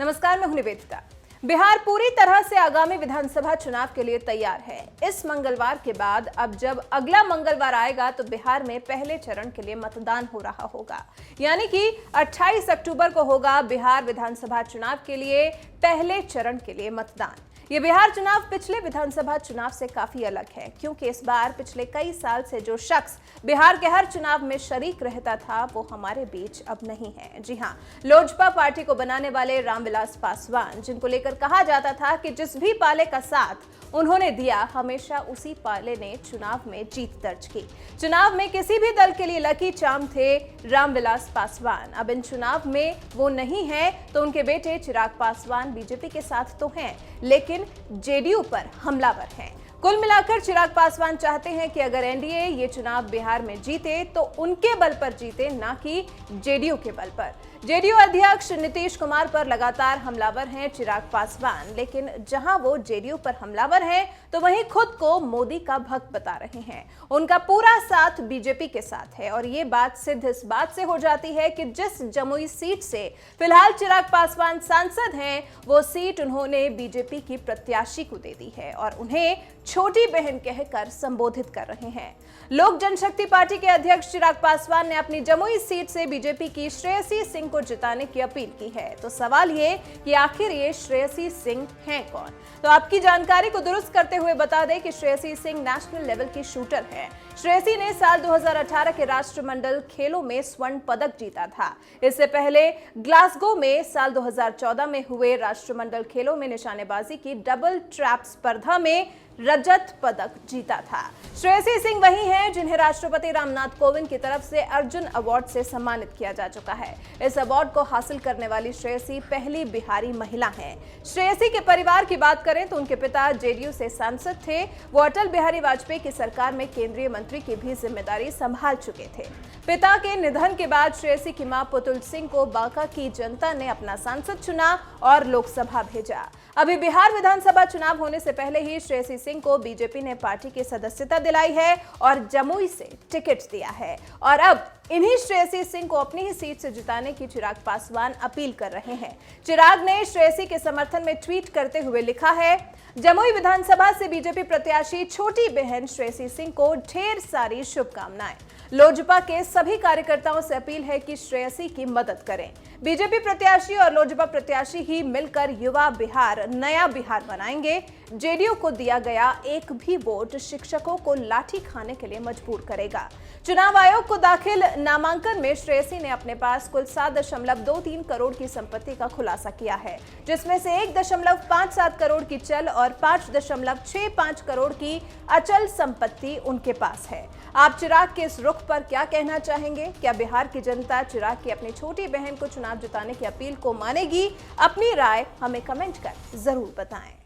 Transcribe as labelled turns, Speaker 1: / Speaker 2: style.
Speaker 1: नमस्कार, मैं हूं निवेदिता। बिहार पूरी तरह से आगामी विधानसभा चुनाव के लिए तैयार है। इस मंगलवार के बाद अब जब अगला मंगलवार आएगा तो बिहार में पहले चरण के लिए मतदान हो रहा होगा, यानी कि 28 अक्टूबर को होगा बिहार विधानसभा चुनाव के लिए पहले चरण के लिए मतदान। ये बिहार चुनाव पिछले विधानसभा चुनाव से काफी अलग है, क्योंकि इस बार पिछले कई साल से जो शख्स बिहार के हर चुनाव में शरीक रहता था वो हमारे बीच अब नहीं है। जी हां, लोजपा पार्टी को बनाने वाले रामविलास पासवान, जिनको लेकर कहा जाता था कि जिस भी पाले का साथ उन्होंने दिया, हमेशा उसी पाले ने चुनाव में जीत दर्ज की। चुनाव में किसी भी दल के लिए लकी चार्म थे रामविलास पासवान। अब इन चुनाव में वो नहीं है तो उनके बेटे चिराग पासवान बीजेपी के साथ तो हैं, लेकिन जेडीयू पर हमलावर हैं। कुल मिलाकर चिराग पासवान चाहते हैं कि अगर एनडीए ये चुनाव बिहार में जीते तो उनके बल पर जीते, ना कि जेडीयू के बल पर। जेडीयू अध्यक्ष नीतीश कुमार पर लगातार हमलावर हैं चिराग पासवान, लेकिन जहां वो जेडीयू पर हमलावर हैं तो वहीं खुद को मोदी का भक्त बता रहे हैं। उनका पूरा साथ बीजेपी के साथ है और ये बात सिद्ध इस बात से हो जाती है कि जिस जमुई सीट से फिलहाल चिराग पासवान सांसद हैं, वो सीट उन्होंने बीजेपी की प्रत्याशी को दे दी है और उन्हें छोटी बहन कहकर संबोधित कर रहे हैं। लोक जनशक्ति पार्टी के अध्यक्ष चिराग पासवान ने अपनी जमुई सीट से बीजेपी की श्रेयसी सिंह को जिताने की अपील की है। तो सवाल ये कि आखिर ये श्रेयसी सिंह हैं कौन? तो आपकी जानकारी को दुरुस्त करते हुए बता दें कि श्रेयसी सिंह नेशनल लेवल की शूटर हैं। श्रेयसी ने साल 2018 के राष्ट्रमंडल खेलों में स्वर्ण पदक जीता था। इससे पहले ग्लासगो में साल 2014 में हुए राष्ट्रमंडल खेलों में निशानेबाजी की डबल ट्रैप स्पर्धा में रजत पदक जीता था। श्रेयसी सिंह वही हैं जिन्हें राष्ट्रपति रामनाथ कोविंद की तरफ से अर्जुन अवार्ड से सम्मानित किया जा चुका है। इस अवार्ड को हासिल करने वाली श्रेयसी पहली बिहारी महिला हैं। श्रेयसी के परिवार की बात करें तो उनके पिता जेडीयू से सांसद थे। वो अटल बिहारी वाजपेयी की सरकार में केंद्रीय मंत्री की भी जिम्मेदारी संभाल चुके थे। पिता के निधन के बाद श्रेयसी की मां पुतुल सिंह को बांका की जनता ने अपना सांसद चुना और लोकसभा भेजा। अभी बिहार विधानसभा चुनाव होने से पहले ही श्रेयसी सिंह को बीजेपी ने पार्टी की सदस्यता दिलाई है और जमुई से टिकट दिया है और अब इन्हीं श्रेयसी सिंह को अपनी ही सीट से जिताने की चिराग पासवान अपील कर रहे हैं। चिराग ने श्रेयसी के समर्थन में ट्वीट करते हुए लिखा है, जमुई विधानसभा से बीजेपी प्रत्याशी छोटी बहन श्रेयसी सिंह को ढेर सारी शुभकामनाएं। लोजपा के सभी कार्यकर्ताओं से अपील है कि श्रेयसी की मदद करें। बीजेपी प्रत्याशी और लोजपा प्रत्याशी ही मिलकर युवा बिहार, नया बिहार बनाएंगे। जेडीयू को दिया गया एक भी वोट शिक्षकों को लाठी खाने के लिए मजबूर करेगा। चुनाव आयोग को दाखिल नामांकन में श्रेयसी ने अपने पास कुल 7.23 करोड़ की संपत्ति का खुलासा किया है, जिसमें से 1.57 करोड़ की चल और 5.65 करोड़ की अचल संपत्ति उनके पास है। आप चिराग के इस रुख पर क्या कहना चाहेंगे? क्या बिहार की जनता चिराग की अपनी छोटी बहन को चुनाव जिताने की अपील को मानेगी? अपनी राय हमें कमेंट कर जरूर बताएं।